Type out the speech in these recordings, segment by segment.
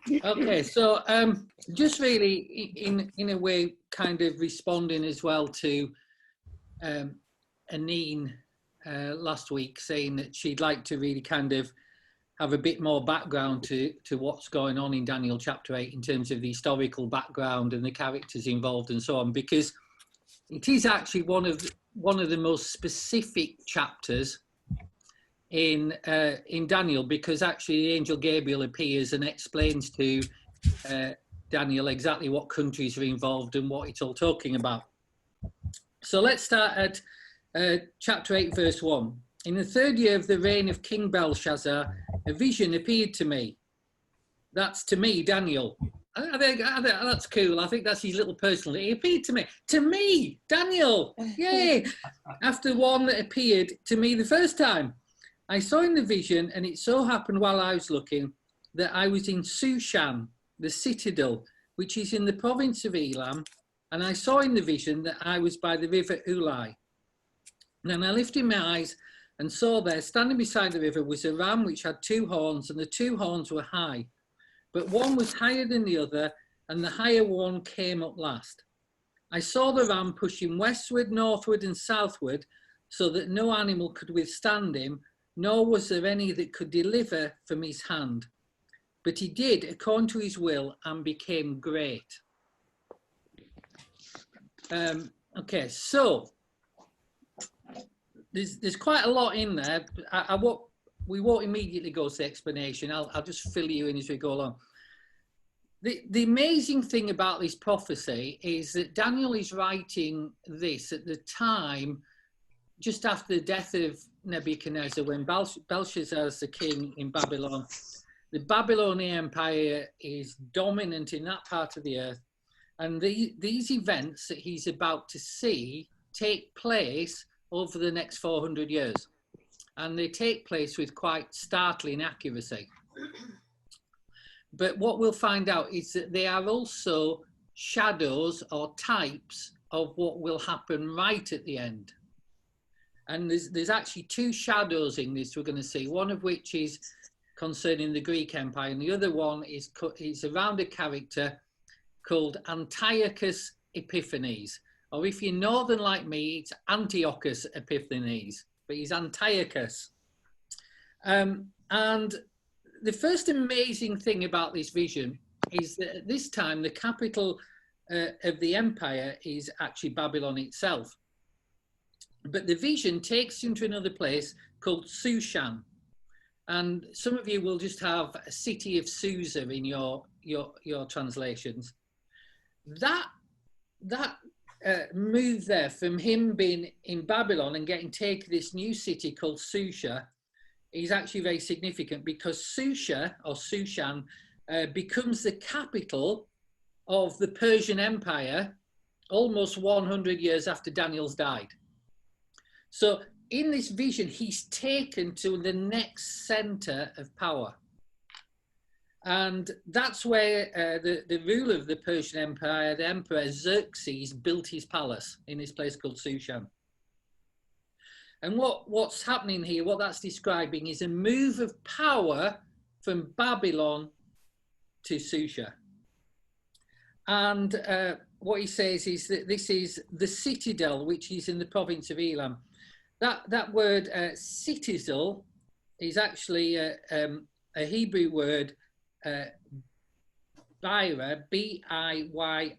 Okay, so just really in a way, kind of responding as well to Anine last week, saying that she'd like to really kind of have a bit more background to what's going on in Daniel chapter 8 in terms of the historical background and the characters involved and so on, because it is actually one of the most specific chapters in Daniel, because actually the angel Gabriel appears and explains to Daniel exactly what countries are involved and what it's all talking about. So let's start at chapter 8, verse 1. In the third year of the reign of King Belshazzar, a vision appeared to me. That's to me, Daniel. I think that's cool. I think that's his little personal. It appeared to me, Daniel. Yay! After one that appeared to me the first time. I saw in the vision, and it so happened while I was looking, that I was in Shushan, the citadel, which is in the province of Elam, and I saw in the vision that I was by the river Ulai. Then I lifted my eyes and saw there, standing beside the river, was a ram which had 2 horns, and the 2 horns were high. But one was higher than the other, and the higher one came up last. I saw the ram pushing westward, northward, and southward, so that no animal could withstand him, nor was there any that could deliver from his hand. But he did according to his will and became great. Okay, so there's quite a lot in there. We won't immediately go to the explanation. I'll just fill you in as we go along. The amazing thing about this prophecy is that Daniel is writing this at the time just after the death of Nebuchadnezzar, when Belshazzar is the king in Babylon. The Babylonian Empire is dominant in that part of the earth, and these events that he's about to see take place over the next 400 years, and they take place with quite startling accuracy. But what we'll find out is that they are also shadows or types of what will happen right at the end. And there's actually 2 shadows in this we're going to see, one of which is concerning the Greek Empire, and the other one is around a character called Antiochus Epiphanes, or if you're northern like me, it's Antiochus Epiphanes, but he's Antiochus. And the first amazing thing about this vision is that at this time, the capital of the empire is actually Babylon itself. But the vision takes you to another place called Shushan. And some of you will just have a city of Susa in your translations. That move there from him being in Babylon and getting taken to this new city called Susa is actually very significant, because Susa or Shushan becomes the capital of the Persian Empire almost 100 years after Daniel's died. So in this vision, he's taken to the next center of power. And that's where the ruler of the Persian Empire, the Emperor Xerxes, built his palace in this place called Shushan. And what's happening here, what that's describing, is a move of power from Babylon to Susa. And what he says is that this is the citadel, which is in the province of Elam. That word citadel is actually a Hebrew word, Bira, B-I-Y-R-A-H,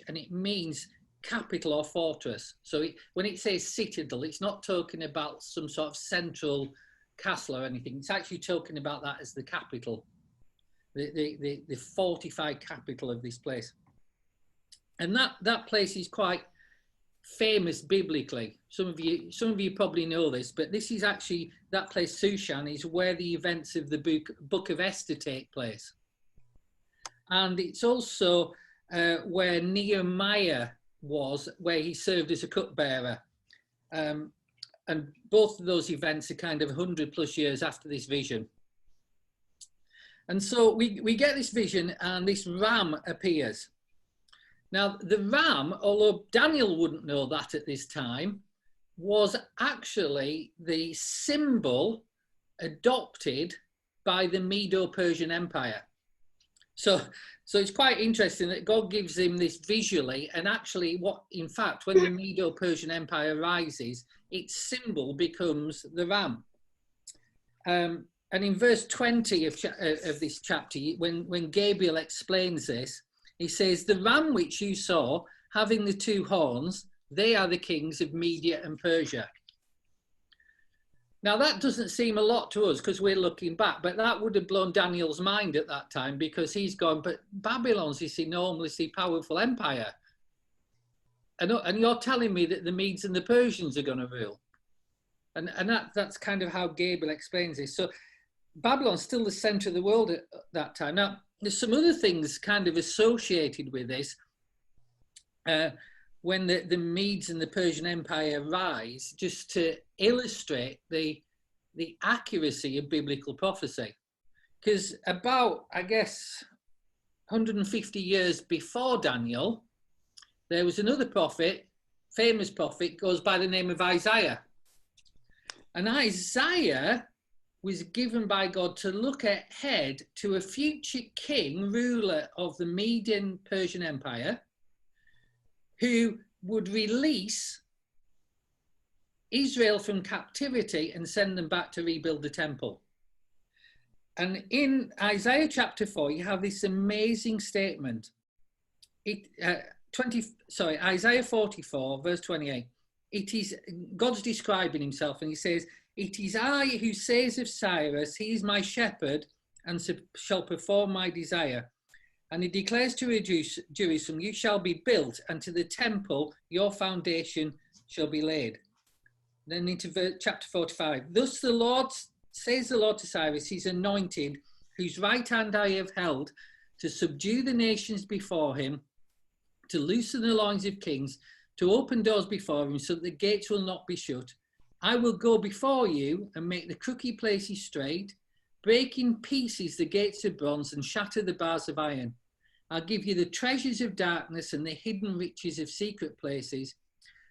and it means capital or fortress. So when it says citadel, it's not talking about some sort of central castle or anything. It's actually talking about that as the capital, the fortified capital of this place. And that place is quite famous biblically. Some of you probably know this, but this is actually, that place Shushan is where the events of the book of Esther take place. And it's also where Nehemiah was, where he served as a cupbearer. And both of those events are kind of 100+ years after this vision. And so we get this vision, and this ram appears. Now, the ram, although Daniel wouldn't know that at this time, was actually the symbol adopted by the Medo-Persian Empire. So, so it's quite interesting that God gives him this visually, and actually, in fact, when the Medo-Persian Empire rises, its symbol becomes the ram. And in verse 20 of this chapter, when Gabriel explains this, he says, "The ram which you saw, having the two horns, they are the kings of Media and Persia." Now, that doesn't seem a lot to us because we're looking back, but that would have blown Daniel's mind at that time, because he's gone, but Babylon's this enormously powerful empire. And you're telling me that the Medes and the Persians are going to rule. And that's kind of how Gabriel explains this. So Babylon's still the center of the world at that time. Now, there's some other things kind of associated with this. When the Medes and the Persian Empire rise, just to illustrate the accuracy of biblical prophecy. Because about, I guess, 150 years before Daniel, there was another prophet, famous prophet, goes by the name of Isaiah. And Isaiah was given by God to look ahead to a future king, ruler of the Median Persian Empire, who would release Israel from captivity and send them back to rebuild the temple. And in Isaiah chapter 4, you have this amazing statement. Isaiah 44, verse 28. It is God's describing himself, and he says, "It is I who says of Cyrus, he is my shepherd and shall perform my desire. And he declares to Jerusalem, you shall be built, and to the temple your foundation shall be laid." Then into chapter 45. "Thus the Lord, says the Lord to Cyrus, his anointed, whose right hand I have held, to subdue the nations before him, to loosen the loins of kings, to open doors before him, so that the gates will not be shut. I will go before you and make the crooked places straight, break in pieces the gates of bronze and shatter the bars of iron. I'll give you the treasures of darkness and the hidden riches of secret places,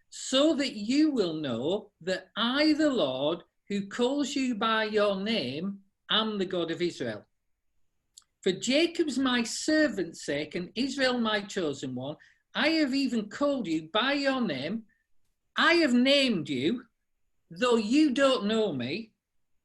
so that you will know that I, the Lord, who calls you by your name, am the God of Israel. For Jacob's my servant's sake and Israel my chosen one, I have even called you by your name. I have named you, though you don't know me.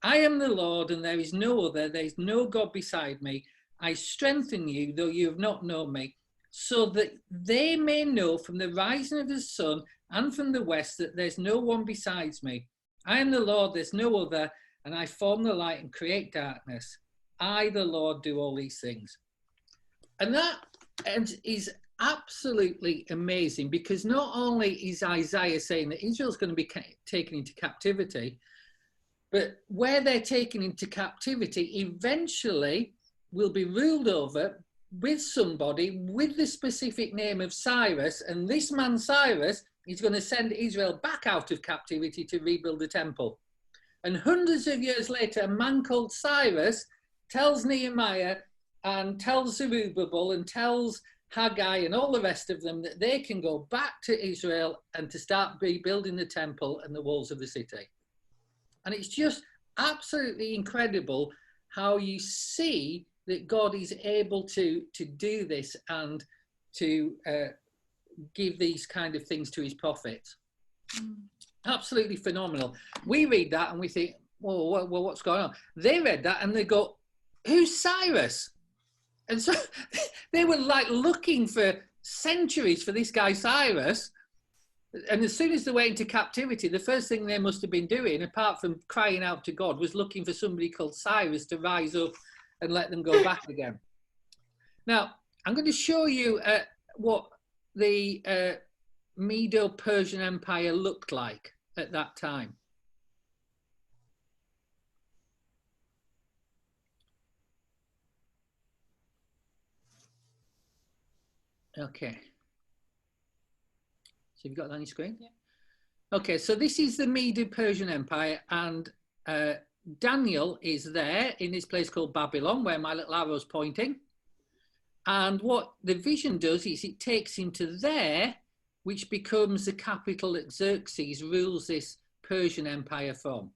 I am the Lord, and there is no other. There is no God beside me. I strengthen you, though you have not known me, so that they may know from the rising of the sun and from the west that there's no one besides me. I am the Lord, there's no other, and I form the light and create darkness. I, the Lord, do all these things." And that is absolutely amazing, because not only is Isaiah saying that Israel's going to be taken into captivity, but where they're taken into captivity eventually will be ruled over with somebody with the specific name of Cyrus, and this man Cyrus is going to send Israel back out of captivity to rebuild the temple. And hundreds of years later, a man called Cyrus tells Nehemiah and tells Zerubbabel and tells Haggai and all the rest of them that they can go back to Israel and to start rebuilding the temple and the walls of the city. And it's just absolutely incredible how you see that God is able to do this and to give these kind of things to his prophets. Absolutely phenomenal. We read that and we think, well, what's going on? They read that and they go, who's Cyrus? And so they were like looking for centuries for this guy Cyrus. And as soon as they went into captivity, the first thing they must have been doing, apart from crying out to God, was looking for somebody called Cyrus to rise up and let them go back again. Now, I'm going to show you what the Medo-Persian Empire looked like at that time. Okay. So you've got that on your screen? Yeah. Okay, so this is the Medo-Persian Empire, and Daniel is there in this place called Babylon, where my little arrow's pointing. And what the vision does is it takes him to there, which becomes the capital that Xerxes rules this Persian Empire from.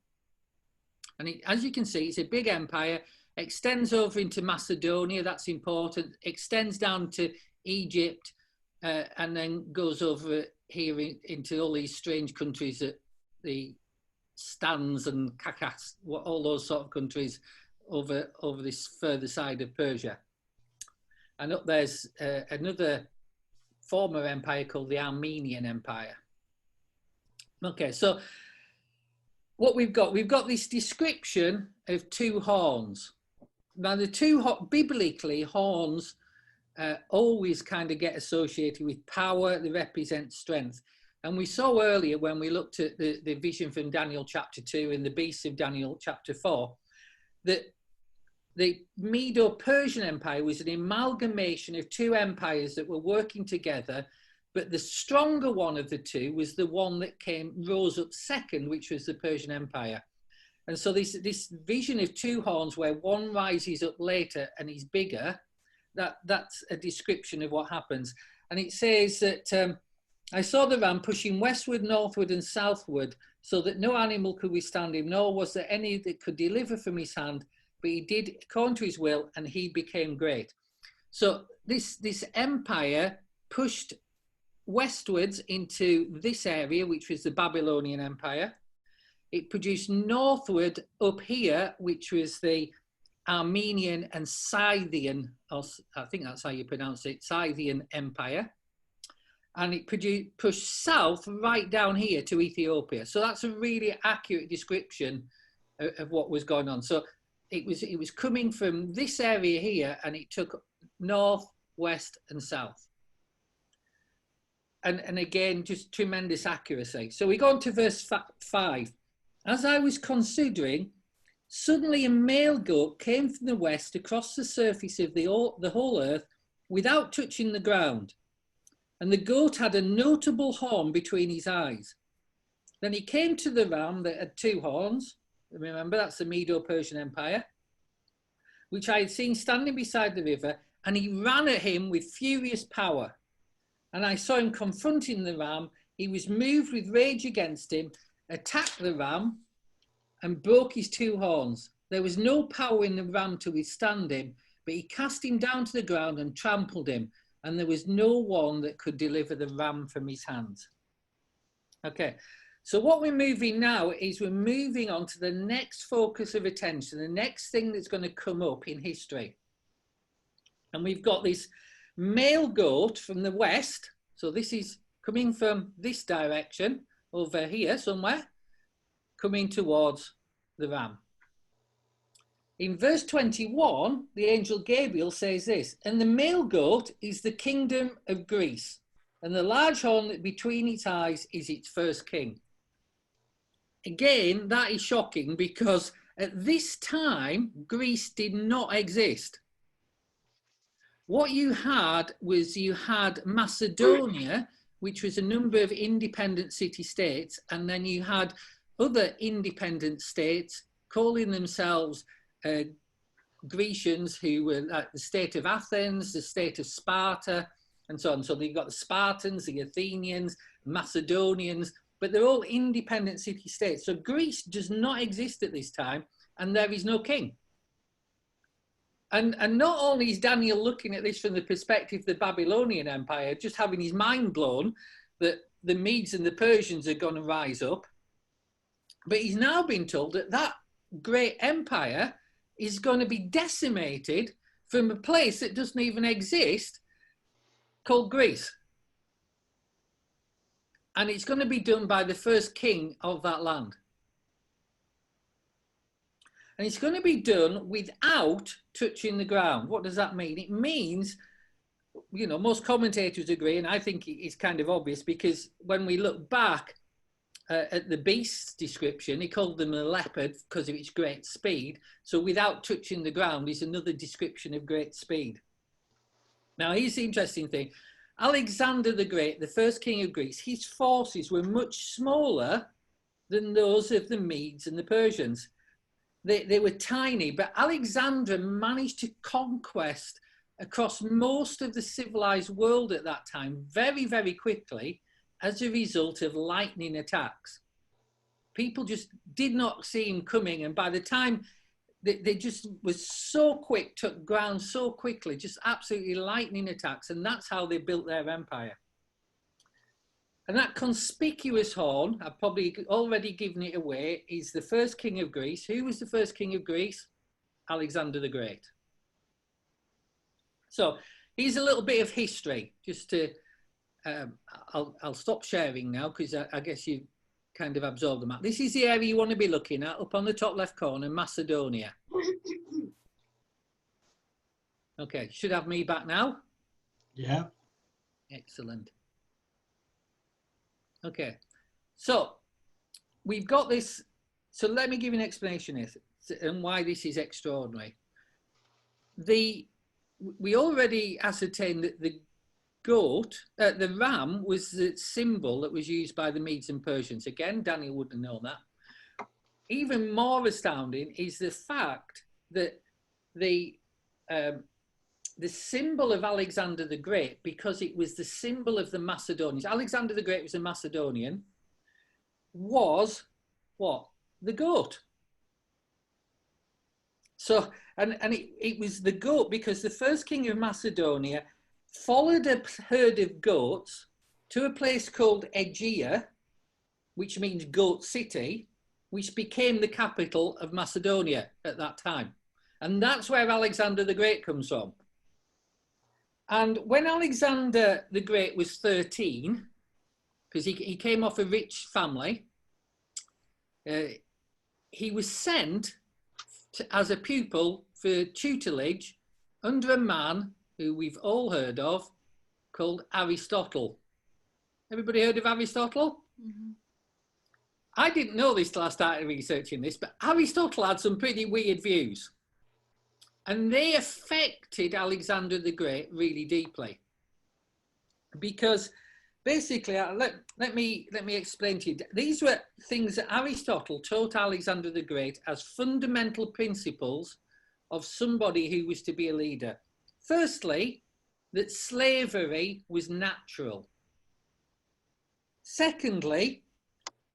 And as you can see, it's a big empire, extends over into Macedonia, that's important, extends down to Egypt, and then goes over here into all these strange countries, that the Stans and Kakas, all those sort of countries over this further side of Persia. And up there's another former empire called the Armenian Empire. Okay, so what we've got this description of two horns. Now, biblically, horns always kind of get associated with power. They represent strength. And we saw earlier when we looked at the vision from Daniel chapter 2 and the beasts of Daniel chapter 4, that the Medo-Persian Empire was an amalgamation of two empires that were working together, but the stronger one of the two was the one that rose up second, which was the Persian Empire. And so this vision of two horns, where one rises up later and is bigger, that's a description of what happens. And it says that I saw the ram pushing westward, northward and southward, so that no animal could withstand him, nor was there any that could deliver from his hand, but he did according to his will, and he became great. So this empire pushed westwards into this area, which was the Babylonian Empire. It produced northward up here, which was the Armenian and Scythian, or I think that's how you pronounce it, Scythian Empire. And it pushed south right down here to Ethiopia. So that's a really accurate description of what was going on. So it was coming from this area here, and it took north, west and south. And again, just tremendous accuracy. So we go on to verse 5. As I was considering, suddenly a male goat came from the west across the surface of the whole earth without touching the ground. And the goat had a notable horn between his eyes. Then he came to the ram that had two horns. Remember, that's the Medo-Persian Empire, which I had seen standing beside the river, and he ran at him with furious power. And I saw him confronting the ram. He was moved with rage against him, attacked the ram, and broke his two horns. There was no power in the ram to withstand him, but he cast him down to the ground and trampled him, and there was no one that could deliver the ram from his hands. Okay, so what we're moving now is we're moving on to the next focus of attention, the next thing that's going to come up in history. And we've got this male goat from the west. So this is coming from this direction over here somewhere, coming towards the ram. In verse 21, the angel Gabriel says this, and the male goat is the kingdom of Greece, and the large horn between its eyes is its first king. Again, that is shocking, because at this time, Greece did not exist. What you had Macedonia, which was a number of independent city-states, and then you had other independent states calling themselves Grecians, who were like the state of Athens, the state of Sparta, and so on. So you've got the Spartans, the Athenians, Macedonians, but they're all independent city-states. So Greece does not exist at this time, and there is no king. And not only is Daniel looking at this from the perspective of the Babylonian Empire, just having his mind blown that the Medes and the Persians are going to rise up, but he's now been told that that great empire is going to be decimated from a place that doesn't even exist, called Greece. And it's going to be done by the first king of that land. And it's going to be done without touching the ground. What does that mean? It means, you know, most commentators agree, and I think it's kind of obvious, because when we look back at the beast's description, he called them a leopard because of its great speed. So without touching the ground is another description of great speed. Now, here's the interesting thing. Alexander the Great, the first king of Greece, his forces were much smaller than those of the Medes and the Persians. They were tiny, but Alexander managed to conquest across most of the civilized world at that time very, very quickly as a result of lightning attacks. People just did not see him coming, and by the time they just was so quick, took ground so quickly, just absolutely lightning attacks, and that's how they built their empire. And that conspicuous horn, I've probably already given it away, is the first king of Greece. Who was the first king of Greece? Alexander the Great. So here's a little bit of history, just to, I'll stop sharing now because I guess you kind of absorbed the map. This is the area you want to be looking at, up on the top left corner, Macedonia. Okay, should have me back now? Yeah. Excellent. Okay, so we've got this. So let me give you an explanation here and why this is extraordinary. We already ascertained that the goat, the ram, was the symbol that was used by the Medes and Persians. Again, Daniel wouldn't know that. Even more astounding is the fact that the symbol of Alexander the Great, because it was the symbol of the Macedonians. Alexander the Great was a Macedonian. Was what? The goat. So, and it was the goat because the first king of Macedonia followed a herd of goats to a place called Aegea, which means goat city, which became the capital of Macedonia at that time. And that's where Alexander the Great comes from. And when Alexander the Great was 13, because he came off a rich family, he was sent as a pupil for tutelage under a man who we've all heard of called Aristotle. Everybody heard of Aristotle? Mm-hmm. I didn't know this till I started researching this, but Aristotle had some pretty weird views. And they affected Alexander the Great really deeply. Because basically, let me explain to you. These were things that Aristotle taught Alexander the Great as fundamental principles of somebody who was to be a leader. Firstly, that slavery was natural. Secondly,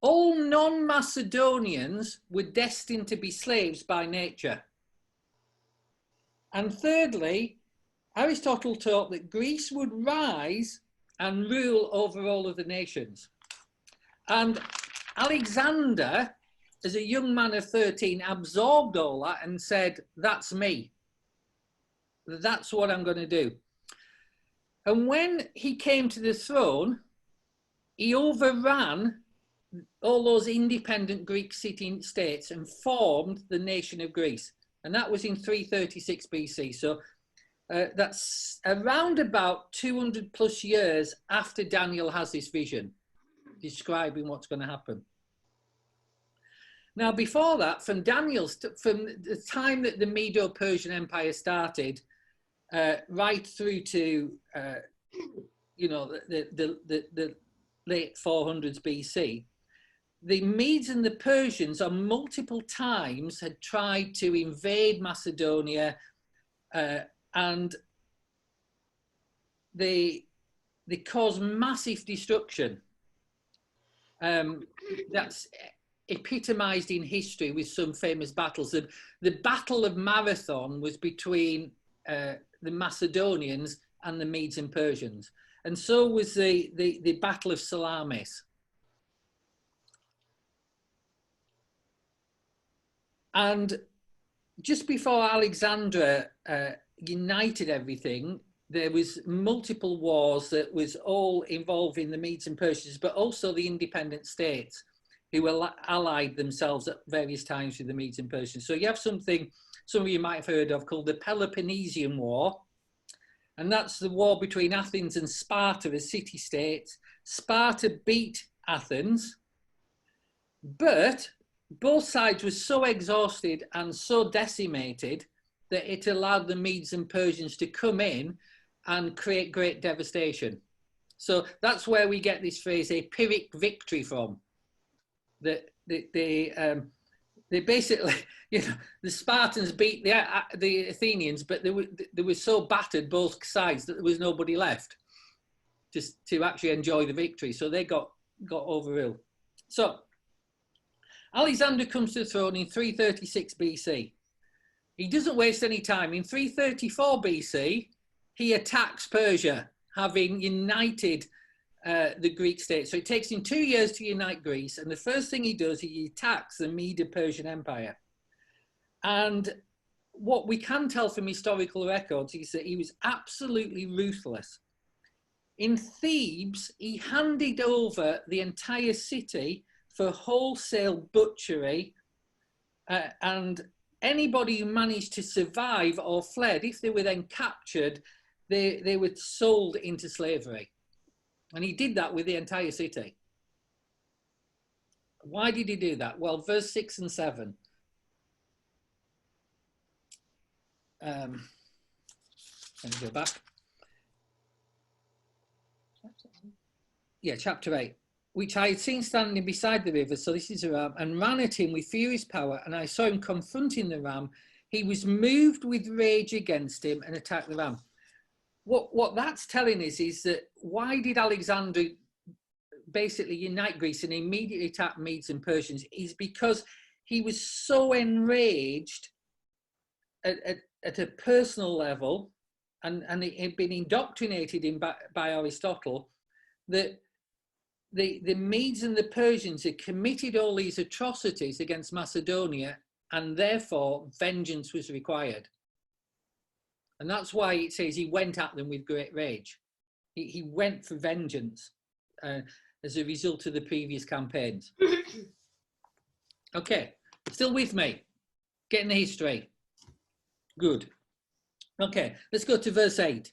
all non-Macedonians were destined to be slaves by nature. And thirdly, Aristotle taught that Greece would rise and rule over all of the nations. And Alexander, as a young man of 13, absorbed all that and said, that's me. That's what I'm going to do. And when he came to the throne, he overran all those independent Greek city-states and formed the nation of Greece. And that was in 336 BC. So that's around about 200 plus years after Daniel has this vision, describing what's going to happen. Now, before that, from the time that the Medo-Persian Empire started, right through to, the late 400s BC, the Medes and the Persians on multiple times had tried to invade Macedonia, and they caused massive destruction. That's epitomized in history with some famous battles. The Battle of Marathon was between the Macedonians and the Medes and Persians, and so was the Battle of Salamis. And just before Alexander united everything, there was multiple wars that was all involving the Medes and Persians, but also the independent states who allied themselves at various times with the Medes and Persians. So you have something some of you might have heard of called the Peloponnesian War. And that's the war between Athens and Sparta as city-states. Sparta beat Athens, but both sides were so exhausted and so decimated that it allowed the Medes and Persians to come in and create great devastation. So that's where we get this phrase, a Pyrrhic victory, from. That they basically, the Spartans beat the Athenians, but they were so battered both sides that there was nobody left just to actually enjoy the victory. So they got overruled. So Alexander comes to the throne in 336 BC. He doesn't waste any time. In 334 BC, he attacks Persia, having united the Greek state. So it takes him 2 years to unite Greece. And the first thing he does, he attacks the Medo-Persian Empire. And what we can tell from historical records is that he was absolutely ruthless. In Thebes, he handed over the entire city for wholesale butchery, and anybody who managed to survive or fled, if they were then captured, they were sold into slavery. And he did that with the entire city. Why did he do that? Well, verse 6 and 7. Let me go back. Yeah, chapter 8. Which I had seen standing beside the river, so this is a ram, and ran at him with furious power, and I saw him confronting the ram. He was moved with rage against him and attacked the ram. What that's telling us is that why did Alexander basically unite Greece and immediately attack Medes and Persians is because he was so enraged at a personal level, and it had been indoctrinated in by Aristotle, that the Medes and the Persians had committed all these atrocities against Macedonia, and therefore vengeance was required. And that's why it says he went at them with great rage. He went for vengeance as a result of the previous campaigns. Okay, still with me? Getting the history. Good. Okay, let's go to verse 8.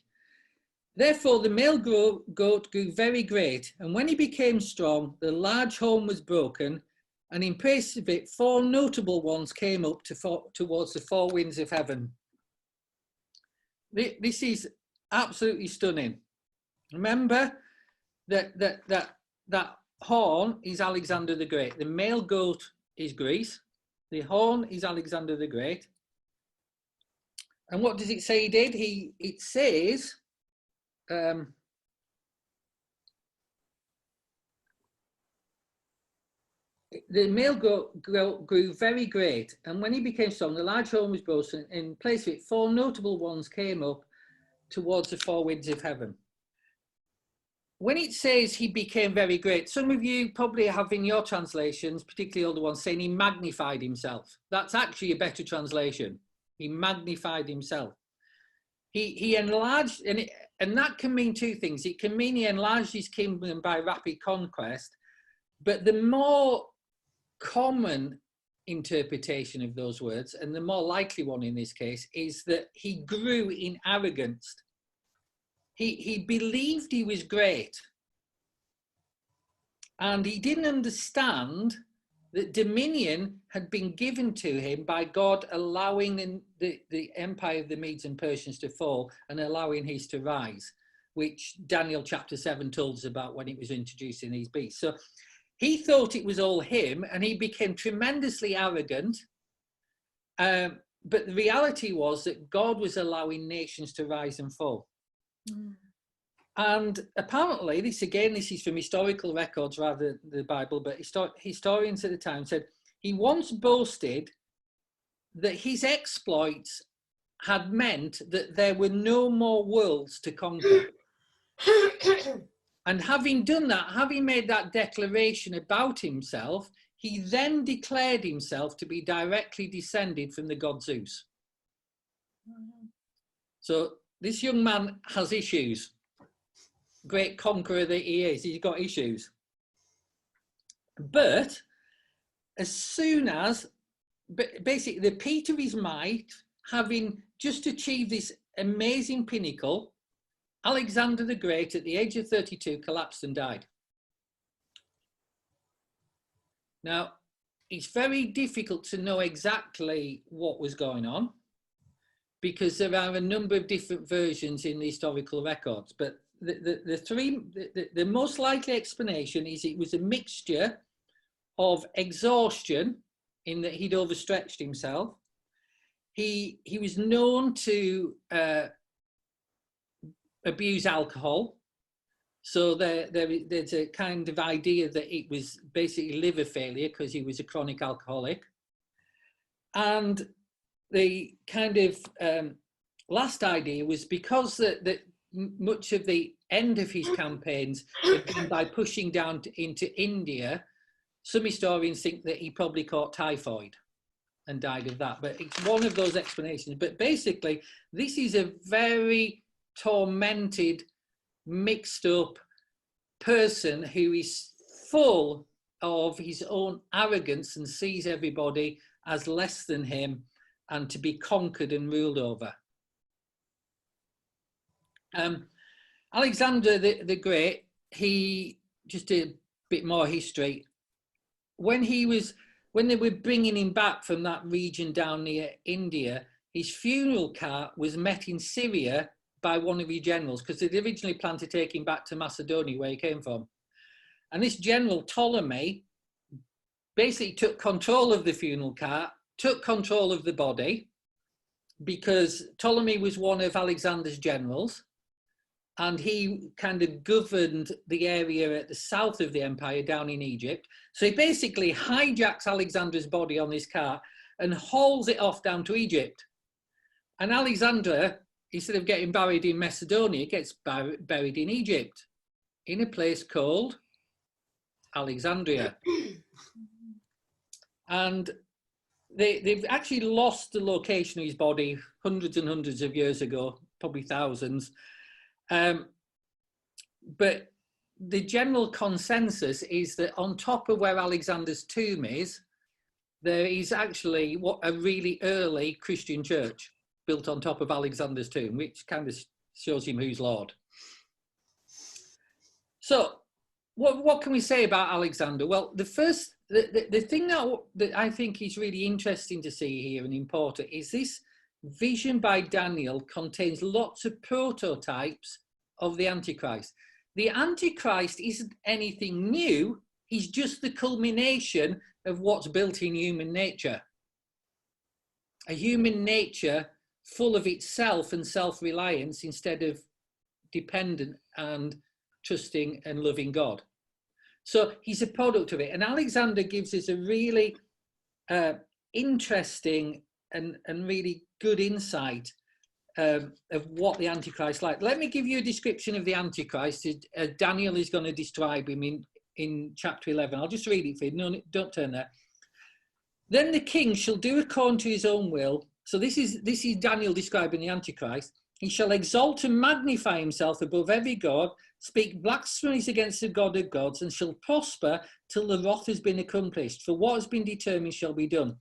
Therefore the male goat grew very great, and when he became strong, the large horn was broken, and in place of it 4 notable ones came up towards the 4 winds of heaven. This is absolutely stunning. Remember that horn is Alexander the Great. The male goat is Greece. The horn is Alexander the Great. And what does it say he did? It says, the male goat grew very great, and when he became strong, the large horn was broken. In place of it, 4 notable ones came up towards the 4 winds of heaven. When it says he became very great, some of you probably have in your translations, particularly older ones, saying he magnified himself. That's actually a better translation. He magnified himself. He enlarged, and that can mean 2 things. It can mean he enlarged his kingdom by rapid conquest, but the more common interpretation of those words, and the more likely one in this case, is that he grew in arrogance. He believed he was great, and he didn't understand that dominion had been given to him by God, allowing the empire of the Medes and Persians to fall and allowing his to rise, which Daniel chapter 7 told us about when it was introducing these beasts. So he thought it was all him, and he became tremendously arrogant. But the reality was that God was allowing nations to rise and fall. Mm. And apparently, this is from historical records rather than the Bible, but historians at the time said he once boasted that his exploits had meant that there were no more worlds to conquer. And having done that, having made that declaration about himself, he then declared himself to be directly descended from the god Zeus. So this young man has issues. Great conqueror that he is, he's got issues. But as soon as, basically the peak of his might, having just achieved this amazing pinnacle, Alexander the Great at the age of 32 collapsed and died. Now, it's very difficult to know exactly what was going on, because there are a number of different versions in the historical records, but the most likely explanation is it was a mixture of exhaustion, in that he'd overstretched himself. He was known to abuse alcohol, so there's a kind of idea that it was basically liver failure because he was a chronic alcoholic. And the kind of last idea was because that much of the end of his campaigns had been by pushing down into India. Some historians think that he probably caught typhoid and died of that, but it's one of those explanations. But basically, this is a very tormented, mixed up person who is full of his own arrogance and sees everybody as less than him and to be conquered and ruled over. Alexander the Great, he, just a bit more history, when they were bringing him back from that region down near India, his funeral cart was met in Syria by one of his generals, because they'd originally planned to take him back to Macedonia, where he came from. And this general, Ptolemy, basically took control of the funeral cart, took control of the body, because Ptolemy was one of Alexander's generals, and he kind of governed the area at the south of the empire down in Egypt. So he basically hijacks Alexander's body on this cart and hauls it off down to Egypt. And Alexander, instead of getting buried in Macedonia, gets buried in Egypt, in a place called Alexandria. And they've actually lost the location of his body hundreds and hundreds of years ago, probably thousands. But the general consensus is that on top of where Alexander's tomb is, there is actually what a really early Christian church built on top of Alexander's tomb, which kind of shows him who's Lord. So what can we say about Alexander? Well, the thing that I think is really interesting to see here and important is this vision by Daniel contains lots of prototypes of the Antichrist. The Antichrist isn't anything new, he's just the culmination of what's built in human nature. A human nature full of itself and self-reliance instead of dependent and trusting and loving God. So he's a product of it. And Alexander gives us a really interesting and really good insight of what the Antichrist is like. Let me give you a description of the Antichrist as Daniel is going to describe him in chapter 11. I'll just read it for you. No, don't turn there. Then the king shall do according to his own will. So this is Daniel describing the Antichrist. He shall exalt and magnify himself above every god, speak blasphemies against the God of gods, and shall prosper till the wrath has been accomplished. For what has been determined shall be done.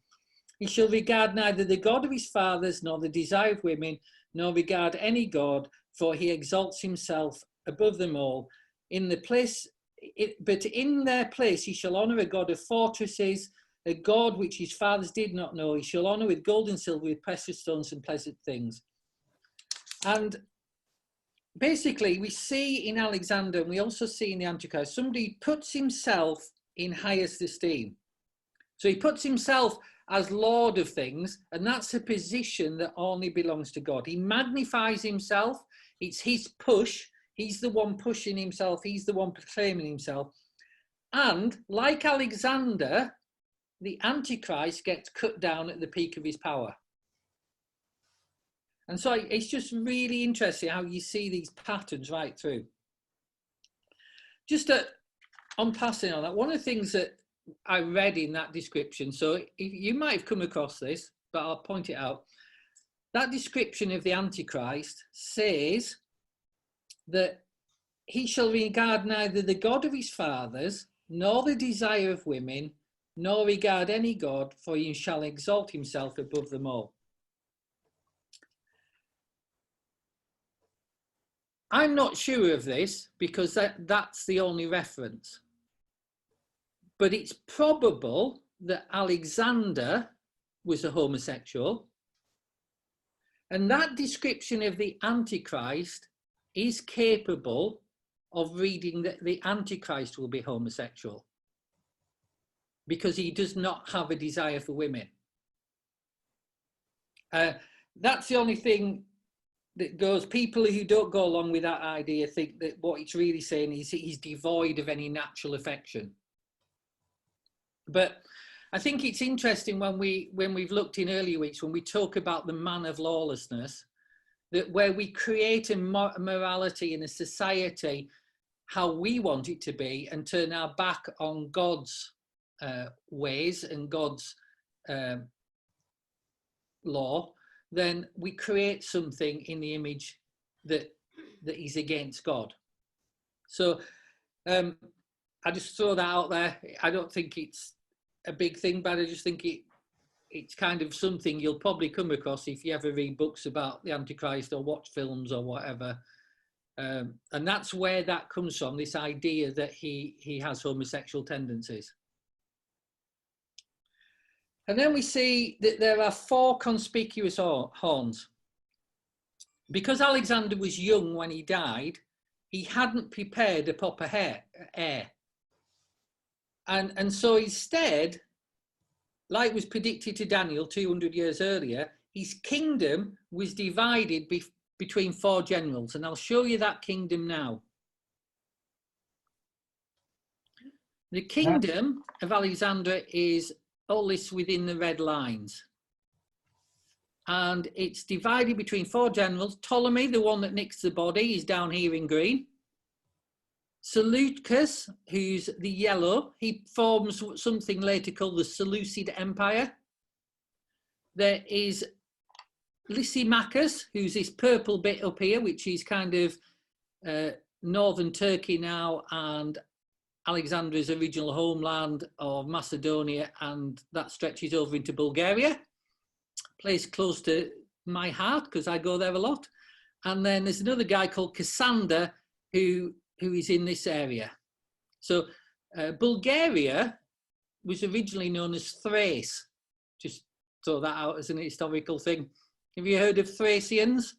He shall regard neither the God of his fathers, nor the desire of women, nor regard any God, for he exalts himself above them all. But in their place he shall honour a God of fortresses, a God which his fathers did not know. He shall honour with gold and silver, with precious stones and pleasant things. And basically we see in Alexander, and we also see in the Antichrist, somebody puts himself in highest esteem. So he puts himself as Lord of things, and that's a position that only belongs to God. He magnifies himself. It's his push. He's the one pushing himself. He's the one proclaiming himself. And like Alexander, the Antichrist gets cut down at the peak of his power. And so it's just really interesting how you see these patterns right through. Just on passing on that, one of the things that I read in that description, so you might have come across this, but I'll point it out. That description of the Antichrist says that he shall regard neither the God of his fathers, nor the desire of women, nor regard any God, for he shall exalt himself above them all. I'm not sure of this because that's the only reference. But it's probable that Alexander was a homosexual. And that description of the Antichrist is capable of reading that the Antichrist will be homosexual, because he does not have a desire for women. That's the only thing that goes. People who don't go along with that idea think that what it's really saying is he's devoid of any natural affection. But I think it's interesting when we've looked in earlier weeks, when we talk about the man of lawlessness, that where we create a morality in a society how we want it to be and turn our back on God's ways and God's law, then we create something in the image that is against God. So I just throw that out there. I don't think it's a big thing, but I just think it's kind of something you'll probably come across if you ever read books about the Antichrist or watch films or whatever. And that's where that comes from, this idea that he has homosexual tendencies. And then we see that there are 4 conspicuous horns. Because Alexander was young when he died, he hadn't prepared a proper heir. And so instead, like was predicted to Daniel 200 years earlier, his kingdom was divided between 4 generals. And I'll show you that kingdom now. The kingdom of Alexander is all this within the red lines. And it's divided between 4 generals. Ptolemy, the one that nicks the body, is down here in green. Seleucus, who's the yellow, he forms something later called the Seleucid Empire. There is Lysimachus, who's this purple bit up here, which is kind of northern Turkey now, and Alexander's original homeland of Macedonia, and that stretches over into Bulgaria. Place close to my heart because I go there a lot. And then there's another guy called Cassander who is in this area. So Bulgaria was originally known as Thrace. Just throw that out as an historical thing. Have you heard of Thracians?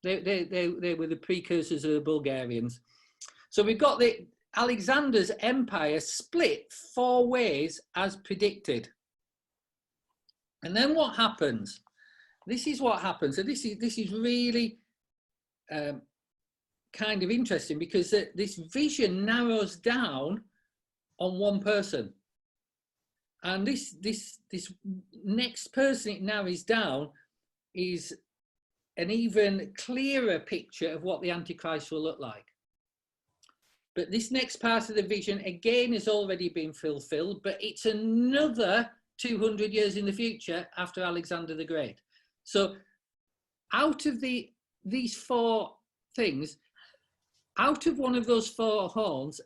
They were the precursors of the Bulgarians. So we've got Alexander's empire split 4 ways as predicted. And then what happens? This is what happens. So this is really kind of interesting, because this vision narrows down on one person. And this next person it narrows down is an even clearer picture of what the Antichrist will look like. But this next part of the vision, again, has already been fulfilled, but it's another 200 years in the future after Alexander the Great. So out of these 4 things, out of one of those 4 horns,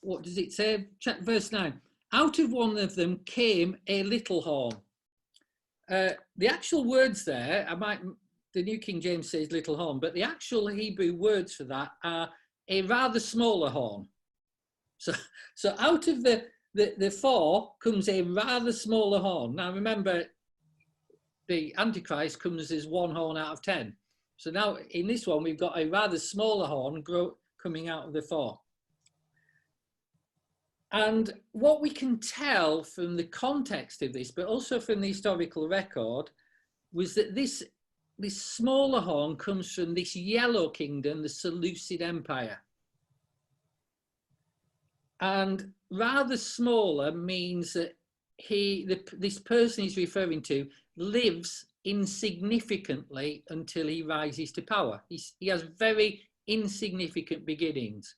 what does it say? Check verse 9. Out of one of them came a little horn. The actual words there, the New King James says little horn, but the actual Hebrew words for that are a rather smaller horn. So out of the 4 comes a rather smaller horn. Now remember, the Antichrist comes as 1 horn out of 10. So now in this one, we've got a rather smaller horn coming out of the 4. And what we can tell from the context of this, but also from the historical record, was that this smaller horn comes from this yellow kingdom, the Seleucid Empire. And rather smaller means that this person he's referring to lives insignificantly until he rises to power. He has very insignificant beginnings.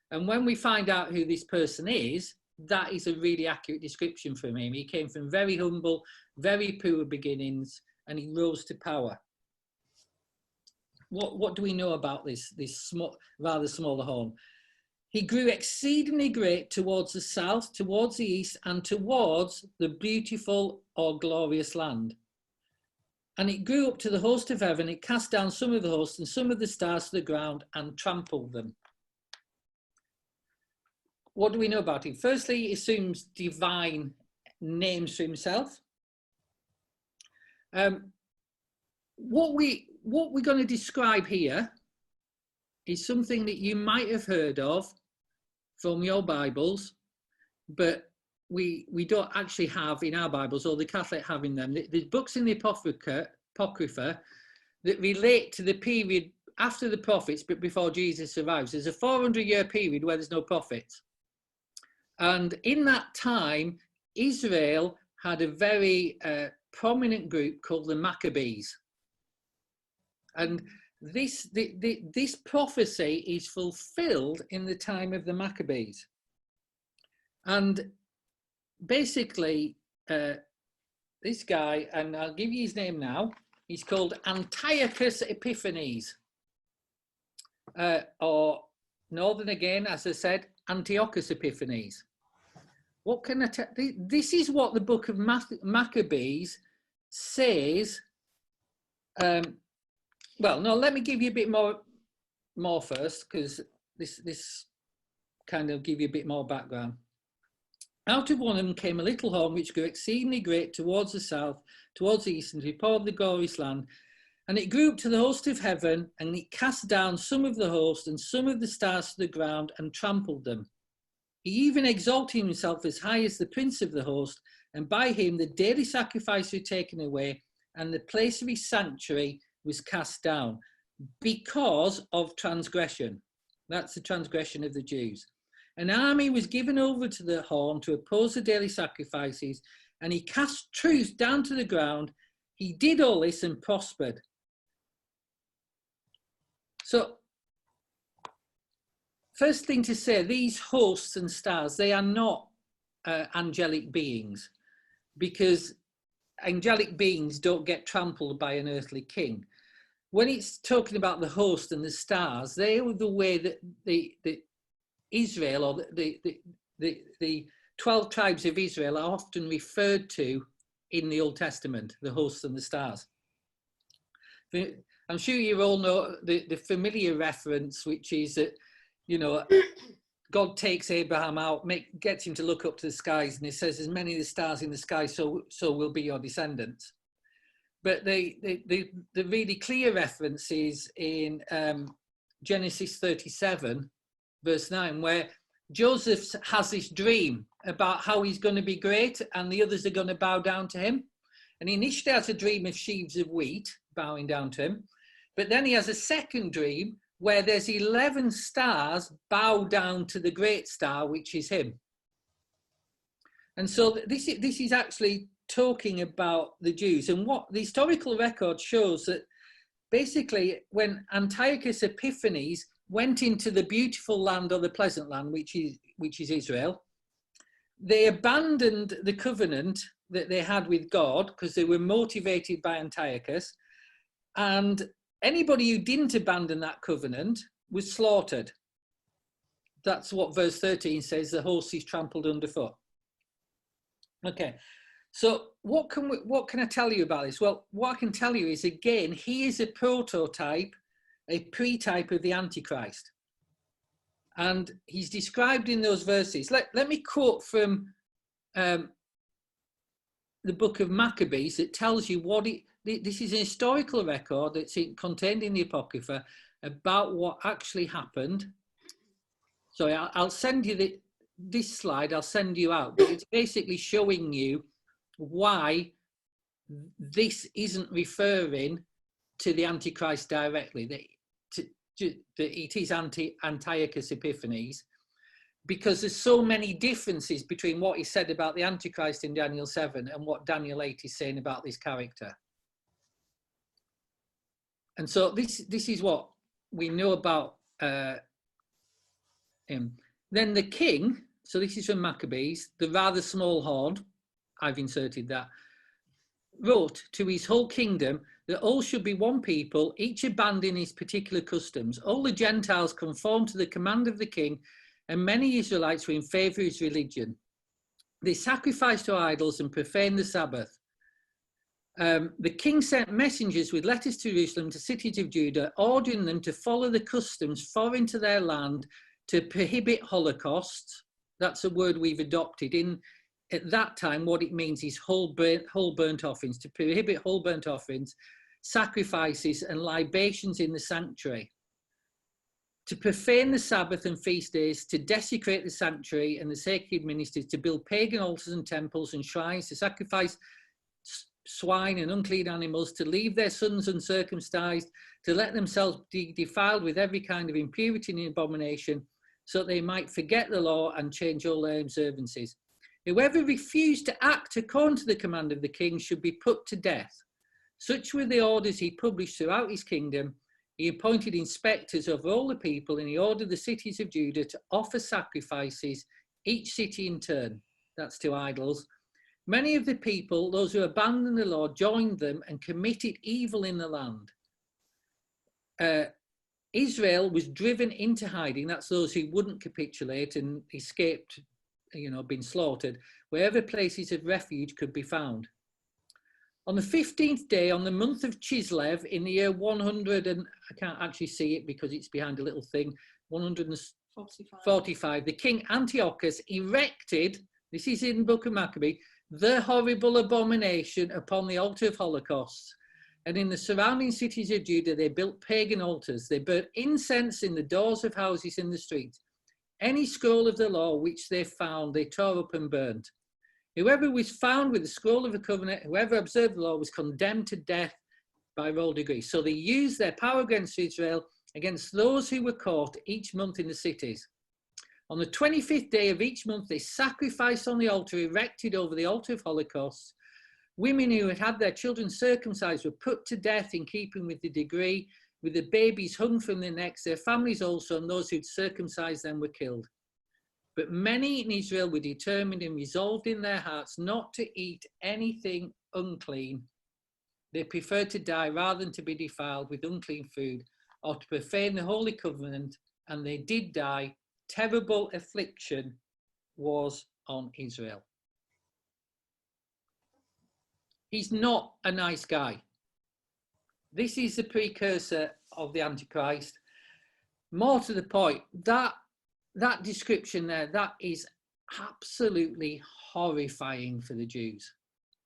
And when we find out who this person is, that is a really accurate description from him. He came from very humble, very poor beginnings, and he rose to power. What do we know about this rather smaller horn? He grew exceedingly great towards the south, towards the east, and towards the beautiful or glorious land. And it grew up to the host of heaven. It cast down some of the hosts and some of the stars to the ground and trampled them. What do we know about him? Firstly, he assumes divine names for himself. What we're going to describe here is something that you might have heard of from your Bibles, but we don't actually have in our Bibles, or the Catholic have in them. There's books in the Apocrypha that relate to the period after the prophets, but before Jesus arrives. There's a 400-year period where there's no prophets. And in that time, Israel had a very prominent group called the Maccabees. And this prophecy is fulfilled in the time of the Maccabees. And basically, this guy, and I'll give you his name now, he's called Antiochus Epiphanes, or northern again, as I said, Antiochus Epiphanes. What can I tell? This is what the book of Maccabees says. Well, no, let me give you a bit more first, because this kind of give you a bit more background. Out of one of them came a little horn which grew exceedingly great towards the south, towards the east, and before the glorious land. And it grew up to the host of heaven, and it cast down some of the host and some of the stars to the ground and trampled them. He even exalted himself as high as the prince of the host, and by him the daily sacrifice was taken away, and the place of his sanctuary was cast down because of transgression. That's the transgression of the Jews. An army was given over to the horn to oppose the daily sacrifices, and he cast truth down to the ground. He did all this and prospered. So, first thing to say, these hosts and stars, they are not angelic beings, because angelic beings don't get trampled by an earthly king. When it's talking about the host and the stars, they are the way that the Israel, or the 12 tribes of Israel, are often referred to in the Old Testament, the hosts and the stars. I'm sure you all know the familiar reference, which is that, you know, God takes Abraham out, gets him to look up to the skies, and he says, as many of the stars in the sky, so will be your descendants. But the really clear reference is in Genesis 37, verse 9, where Joseph has this dream about how he's going to be great and the others are going to bow down to him. And he initially has a dream of sheaves of wheat bowing down to him. But then he has a second dream where there's 11 stars bow down to the great star, which is him. And so this is actually talking about the Jews. And what the historical record shows, that basically when Antiochus Epiphanes went into the beautiful land, or the pleasant land, which is Israel, they abandoned the covenant that they had with God because they were motivated by Antiochus, and anybody who didn't abandon that covenant was slaughtered. That's what verse 13 says, the host is trampled underfoot. Okay, so what can I tell you about this? Well, what I can tell you is, again, he is a prototype, a pre-type of the Antichrist. And he's described in those verses. Let me quote from the book of Maccabees that tells you what this is a historical record that's contained in the Apocrypha about what actually happened. So I'll send you this slide, I'll send you out, but it's basically showing you why this isn't referring to the Antichrist directly, that it is Antiochus Epiphanes, because there's so many differences between what he said about the Antichrist in Daniel 7 and what Daniel 8 is saying about this character. And so this is what we know about him. Then the king, so this is from Maccabees, the rather small horn, I've inserted that, wrote to his whole kingdom that all should be one people, each abandoning his particular customs. All the Gentiles conformed to the command of the king, and many Israelites were in favour of his religion. They sacrificed to idols and profaned the Sabbath. The king sent messengers with letters to Jerusalem, to cities of Judah, ordering them to follow the customs foreign to their land, to prohibit holocausts. That's a word we've adopted. At that time, what it means is whole burnt offerings, to prohibit whole burnt offerings, sacrifices and libations in the sanctuary, to profane the Sabbath and feast days, to desecrate the sanctuary and the sacred ministers, to build pagan altars and temples and shrines, to sacrifice swine and unclean animals, to leave their sons uncircumcised, to let themselves be defiled with every kind of impurity and abomination, so that they might forget the law and change all their observances. Whoever refused to act according to the command of the king should be put to death. Such were the orders he published throughout his kingdom. He appointed inspectors over all the people, and he ordered the cities of Judah to offer sacrifices, each city in turn. That's to idols. Many of the people, those who abandoned the Lord, joined them and committed evil in the land. Israel was driven into hiding. That's those who wouldn't capitulate and escaped, being slaughtered, wherever places of refuge could be found. On the 15th day, on the month of Chislev, in the year 100, and I can't actually see it because it's behind a little thing, 145, the king Antiochus erected, this is in the book of Maccabee, the horrible abomination upon the altar of holocausts. And in the surrounding cities of Judah, they built pagan altars. They burnt incense in the doors of houses in the streets. Any scroll of the law which they found, they tore up and burnt. Whoever was found with the scroll of the covenant, whoever observed the law, was condemned to death by royal decree. So they used their power against Israel, against those who were caught each month in the cities. On the 25th day of each month, they sacrificed on the altar erected over the altar of holocausts. Women who had had their children circumcised were put to death in keeping with the decree, with the babies hung from their necks. Their families also, and those who'd circumcised them, were killed. But many in Israel were determined and resolved in their hearts not to eat anything unclean. They preferred to die rather than to be defiled with unclean food or to profane the holy covenant, and they did die. Terrible affliction was on Israel. He's not a nice guy. This is the precursor of the Antichrist. More to the point, that description there, that is absolutely horrifying for the Jews.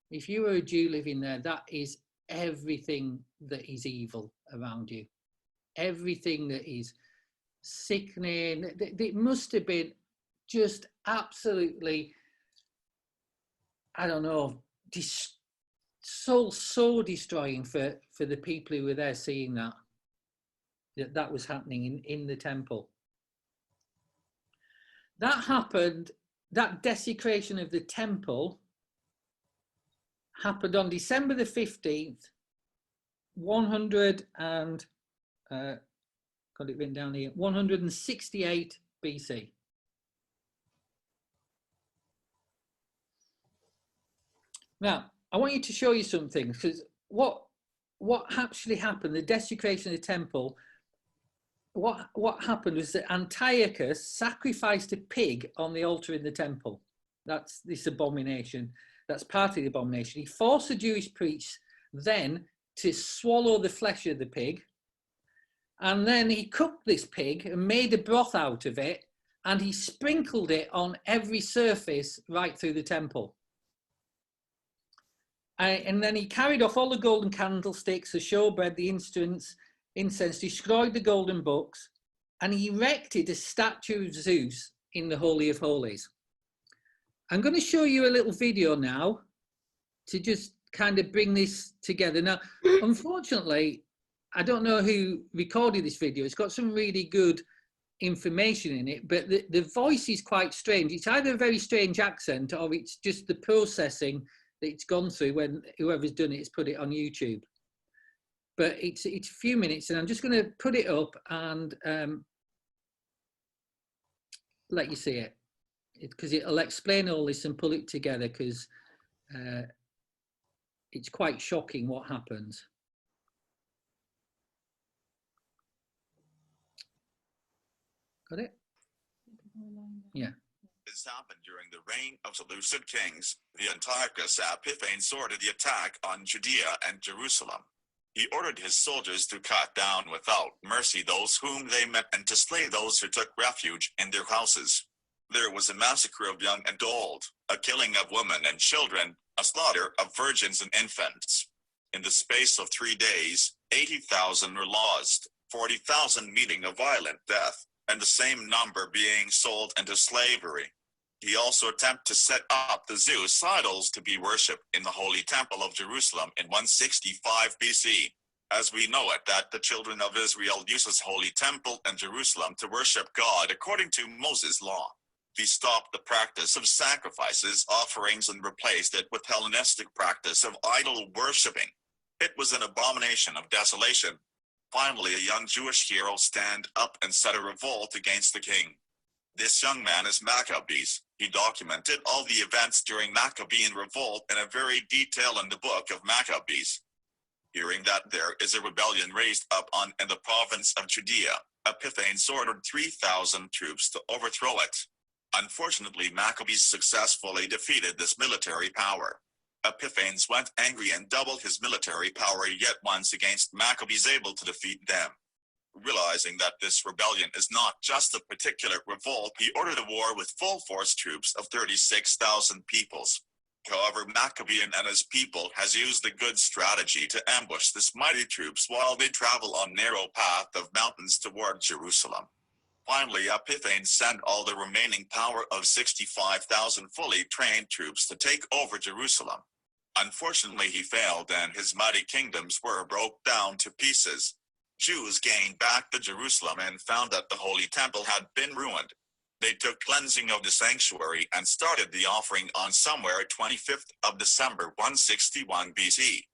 If you were a Jew living there, that is everything that is evil around you. Everything that is sickening. It must have been just absolutely, I don't know, soul destroying for the people who were there seeing that was happening in the temple. That happened, that desecration of the temple happened on December the 15th, 168 BC. Now, I want you to show you something, because what actually happened, the desecration of the temple, what happened was that Antiochus sacrificed a pig on the altar in the temple. That's this abomination. That's part of the abomination. He forced the Jewish priests then to swallow the flesh of the pig. And then he cooked this pig and made a broth out of it. And he sprinkled it on every surface right through the temple. And then he carried off all the golden candlesticks, the showbread, the incense, destroyed the golden books, and he erected a statue of Zeus in the Holy of Holies. I'm going to show you a little video now to just kind of bring this together. Now, unfortunately, I don't know who recorded this video. It's got some really good information in it, but the voice is quite strange. It's either a very strange accent or it's just the processing that it's gone through when whoever's done it has put it on YouTube. But it's a few minutes, and I'm just going to put it up and let you see it, because it'll explain all this and pull it together, because it's quite shocking what happens. Got it? Yeah. This happened during the reign of Seleucid kings. The Antiochus Epiphanes ordered the attack on Judea and Jerusalem. He ordered his soldiers to cut down without mercy those whom they met and to slay those who took refuge in their houses. There was a massacre of young and old, a killing of women and children, a slaughter of virgins and infants. In the space of 3 days, 80,000 were lost, 40,000 meeting a violent death, and the same number being sold into slavery. He also attempted to set up the Zeus idols to be worshipped in the Holy Temple of Jerusalem in 165 BC. As we know it, that the children of Israel uses Holy Temple and Jerusalem to worship God according to Moses' law. He stopped the practice of sacrifices, offerings, and replaced it with Hellenistic practice of idol worshipping. It was an abomination of desolation. Finally, a young Jewish hero stand up and set a revolt against the king. This young man is Maccabees. He documented all the events during Maccabean revolt in a very detail in the book of Maccabees. Hearing that there is a rebellion raised up in the province of Judea, Epiphanes ordered 3,000 troops to overthrow it. Unfortunately, Maccabees successfully defeated this military power. Epiphanes went angry and doubled his military power yet once against Maccabees, able to defeat them. Realizing that this rebellion is not just a particular revolt, he ordered a war with full force troops of 36,000 peoples. However, Maccabean and his people has used a good strategy to ambush this mighty troops while they travel on narrow path of mountains toward Jerusalem. Finally, Epiphanes sent all the remaining power of 65,000 fully trained troops to take over Jerusalem. Unfortunately, he failed and his mighty kingdoms were broke down to pieces. Jews gained back to Jerusalem and found that the Holy Temple had been ruined. They took cleansing of the sanctuary and started the offering on somewhere 25th of December 161 BC.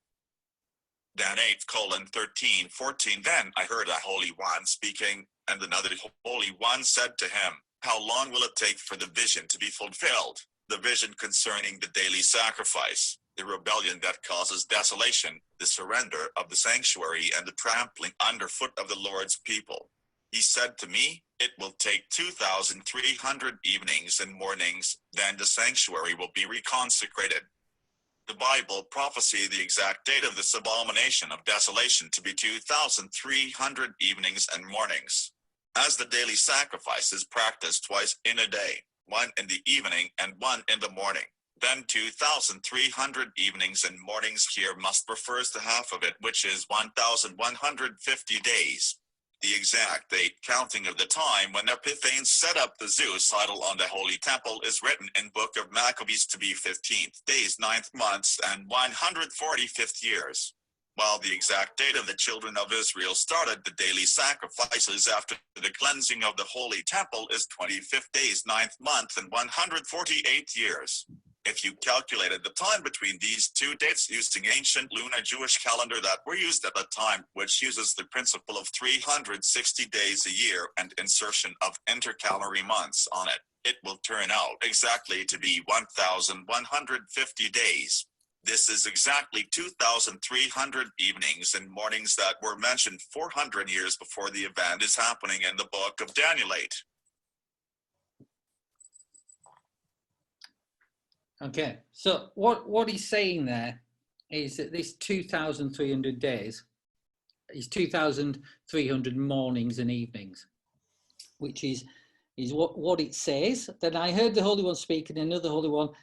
Dan 8:13-14. Then I heard a Holy One speaking, and another Holy One said to him, "How long will it take for the vision to be fulfilled?" The vision concerning the daily sacrifice, the rebellion that causes desolation, the surrender of the sanctuary, and the trampling underfoot of the Lord's people. He said to me, "It will take 2,300 evenings and mornings, then the sanctuary will be reconsecrated." The Bible prophesies the exact date of this abomination of desolation to be 2,300 evenings and mornings. As the daily sacrifice is practiced twice in a day, one in the evening and one in the morning, then 2,300 evenings and mornings here must refers to half of it, which is 1,150 days. The exact date counting of the time when Epiphanes set up the Zeus idol on the Holy Temple is written in Book of Maccabees to be 15th days, 9th months, and 145th years. While the exact date of the children of Israel started the daily sacrifices after the cleansing of the Holy Temple is 25th days, 9th month, and 148 years. If you calculated the time between these two dates using ancient lunar Jewish calendar that were used at the time, which uses the principle of 360 days a year and insertion of intercalary months on it, it will turn out exactly to be 1,150 days. This is exactly 2,300 evenings and mornings that were mentioned 400 years before the event is happening in the book of Daniel 8. Okay, so what he's saying there is that this 2,300 days is 2,300 mornings and evenings, which is what it says. Then I heard the Holy One speak, and another Holy One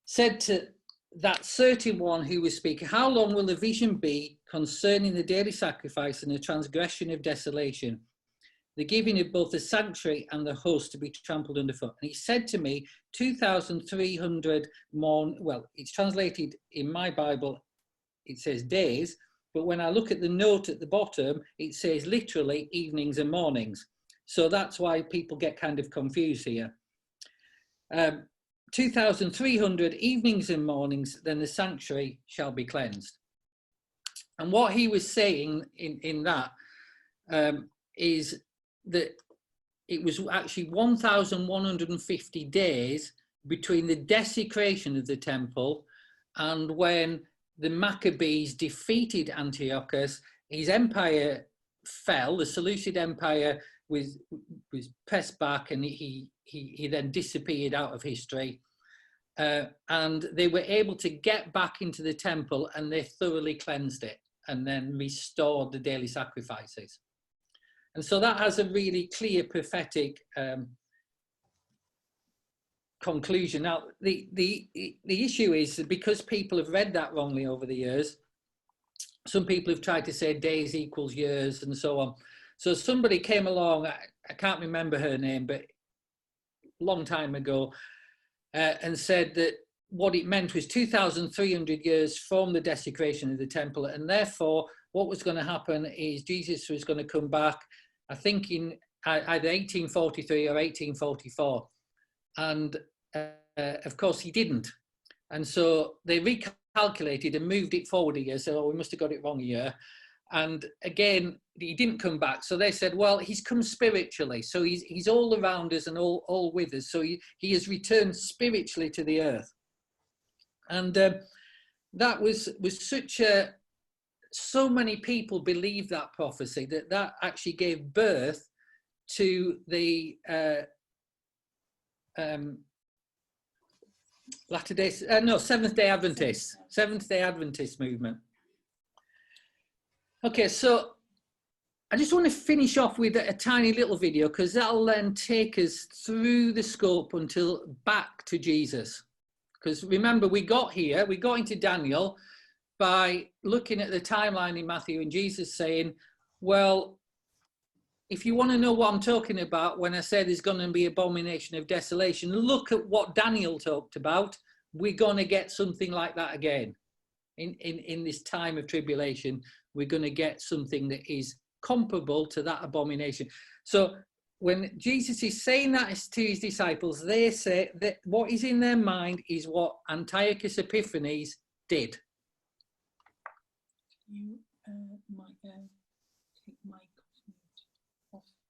said to that certain one who was speaking, "How long will the vision be concerning the daily sacrifice and the transgression of desolation, the giving of both the sanctuary and the host to be trampled underfoot?" And he said to me, 2,300 more, well, it's translated in my Bible, it says days, but when I look at the note at the bottom, it says literally evenings and mornings. So that's why people get kind of confused here. 2,300 evenings and mornings, then the sanctuary shall be cleansed. And what he was saying in that is that it was actually 1,150 days between the desecration of the temple and when the Maccabees defeated Antiochus. His empire fell, the Seleucid Empire was pressed back, and he then disappeared out of history. And they were able to get back into the temple, and they thoroughly cleansed it and then restored the daily sacrifices. And so that has a really clear prophetic conclusion. Now, the issue is that because people have read that wrongly over the years, some people have tried to say days equals years and so on. So somebody came along, I can't remember her name, but a long time ago, and said that what it meant was 2,300 years from the desecration of the temple, and therefore what was going to happen is Jesus was going to come back, I think in either 1843 or 1844, And of course he didn't. And so they recalculated and moved it forward a year. So we must have got it wrong a year. And again, he didn't come back. So they said, well, he's come spiritually. So he's all around us and all with us. So he has returned spiritually to the earth. And that was such a, so many people believed that prophecy that actually gave birth to the Seventh-day Adventist movement. Okay, so I just want to finish off with a tiny little video, because that'll then take us through the scope until back to Jesus. Because remember, we got into Daniel by looking at the timeline in Matthew and Jesus saying, well, if you want to know what I'm talking about when I say there's going to be abomination of desolation, look at what Daniel talked about. We're going to get something like that again. In this time of tribulation, we're going to get something that is comparable to that abomination. So when Jesus is saying that to his disciples, they say that what is in their mind is what Antiochus Epiphanes did. You might take mic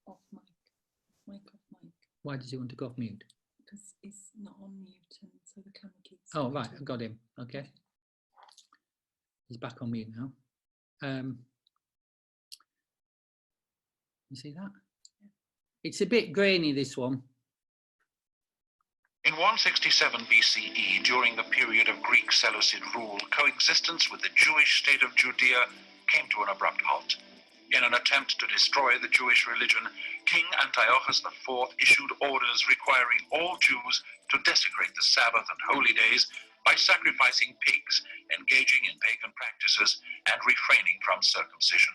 off mic. Mic off mic. Why does he want to go off mute? Because it's not on mute, and so the camera keeps. Oh, right, I got him. Okay. He's back on mute now. You see that? Yeah. It's a bit grainy, this one. In 167 BCE, during the period of Greek Seleucid rule, coexistence with the Jewish state of Judea came to an abrupt halt. In an attempt to destroy the Jewish religion, King Antiochus IV issued orders requiring all Jews to desecrate the Sabbath and holy days by sacrificing pigs, engaging in pagan practices, and refraining from circumcision.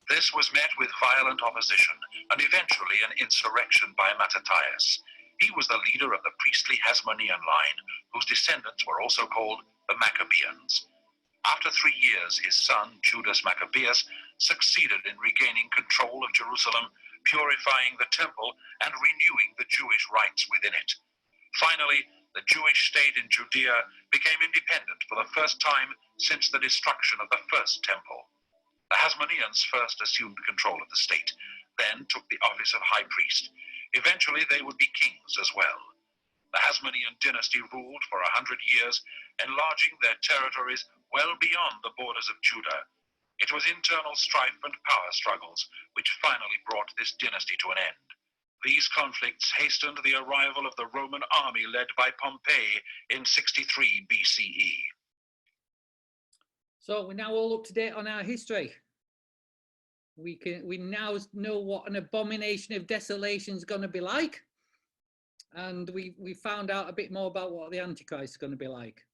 This was met with violent opposition and eventually an insurrection by Mattathias. He was the leader of the priestly Hasmonean line, whose descendants were also called the Maccabeans. After 3 years, his son, Judas Maccabeus, succeeded in regaining control of Jerusalem, purifying the temple, and renewing the Jewish rites within it. Finally, the Jewish state in Judea became independent for the first time since the destruction of the first temple. The Hasmoneans first assumed control of the state, then took the office of high priest. Eventually, they would be kings as well. The Hasmonean dynasty ruled for 100 years, enlarging their territories well beyond the borders of Judah. It was internal strife and power struggles which finally brought this dynasty to an end. These conflicts hastened the arrival of the Roman army led by Pompey in 63 BCE. So we're now all up to date on our history. We now know what an abomination of desolation is going to be like, and we found out a bit more about what the Antichrist is going to be like.